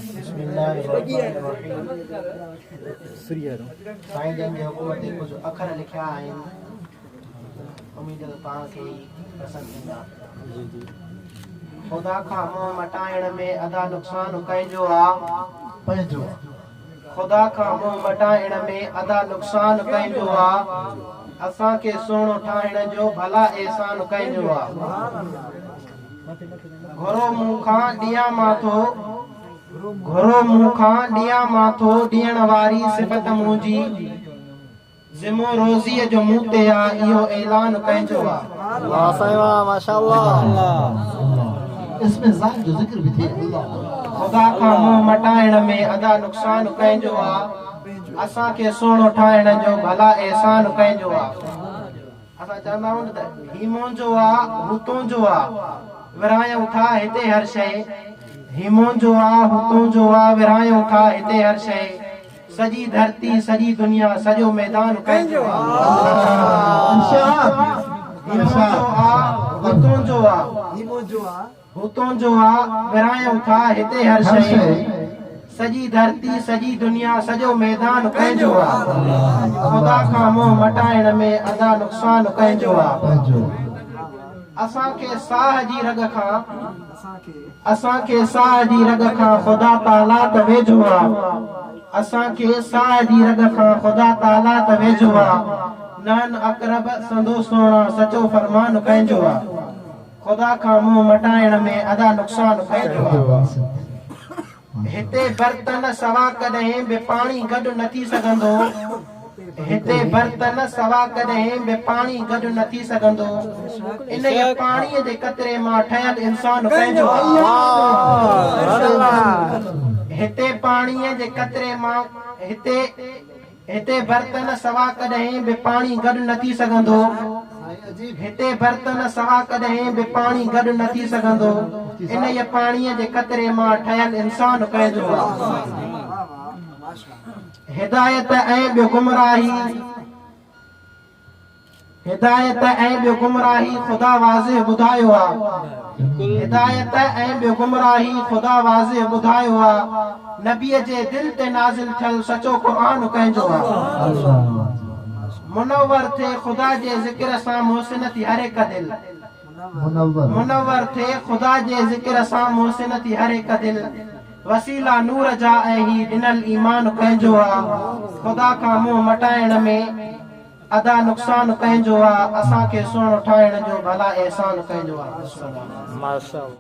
बिस्मिल्लाहिर्रहमानिर्रहीम। साईं जन जे हुकूम ते कुझु अखर लिखिया आहिनि, उम्मीद तव्हां खे पसंदि ईंदा। ख़ुदा खां मुंहुं मटाइण में अदा नुक़सान कंहिंजो आहे? पंहिंजो। ख़ुदा खां मुंहुं मटाइण में अदा नुक़सान कंहिंजो आहे? असांखे सुहिणो ठाहिण जो भला एहसान कंहिंजो आहे? घुरो मूं खां ॾियां माथो ॾियण वारी सिफ़त मुंहिंजी, ज़िमो रोज़ीअ जो मूं ते आहे, इहो ऐलान कंहिंजो आहे? इसमें ज़ात जो ज़िक्र भी थे। ख़ुदा खां मुंहुं मटाइण में अदा नुक़सान कंहिंजो आहे? असांखे सुहिणो ठाहिण जो भला एहसान कंहिंजो आहे? असां चवंदा आहियूं न त ही मुंहिंजो आहे, हू तुंहिंजो आहे, विरायूं था हिते हर शइ। ही मुंहिंजो आहे, हू तुंहिंजो आहे, विरायूं था हिते हर शइ। सॼी धरती, सॼी दुनिया, सॼो मैदान कंहिंजो आहे? ही मुंहिंजो आहे, हू तुंहिंजो आहे, हू तुंहिंजो आहे, विरायूं था हिते हर शइ। सॼी धरती, सॼी दुनिया, सॼो मैदान कंहिंजो आहे? ख़ुदा खां मुंहुं मटाइण में अदा नुक़सान कंहिंजो आहे? असांखे साह जी रग खां ख़ुदा ताला त वेझो आहे। असांखे साह जी रग खां ख़ुदा ताला त वेझो आहे। नान अक़रब संदो सोणा सचो फरमान कंहिंजो आहे? ख़ुदा खां मुंहुं मटाइण में अदा नुक़सान कंहिंजो आहे? हिते बर्तन सवा कॾहिं बि पाणी गॾु न थी सघंदो। हिते बर्तन सवा कॾहिं बि पाणी गॾु न थी सघंदो। इन पाणीअ जे कतरे मां ठहियल इंसान कंहिंजो आहे? हिते पाणीअ जे कतरे मां हिते बर्तन सवा कॾहिं बि पाणी गॾु न थी सघंदो। हिते बर्तन सवा कॾहिं बि पाणी गॾु न थी सघंदो। इन पाणीअ जे कतरे मां ठहियल इंसान कंहिंजो आहे? हिदायत ऐं ॿियो गुमराही ख़ुदा वाज़े ॿुधायो आहे। हिदायत ऐं ॿियो गुमराही ख़ुदा वाज़े ॿुधायो आहे। नबीअ जे दिल ते नाज़िल थियल सचो क़ुरान कंहिंजो आहे? मुनव्वर थे ख़ुदा जे ज़िक्र सां मोहसिन थी हर हिक दिल। मुनव्वर थे ख़ुदा जे ज़िक्र सां मोहसिन थी हर हिक दिल। वसीला नूर जा ऐं ही ॾिनल ईमान कंहिंजो आहे? ख़ुदा खां मुंहुं मटाइण में अदा नुक़सान कंहिंजो आहे? असांखे सुहिणो ठाहिण जो भला एहसान कंहिंजो आहे?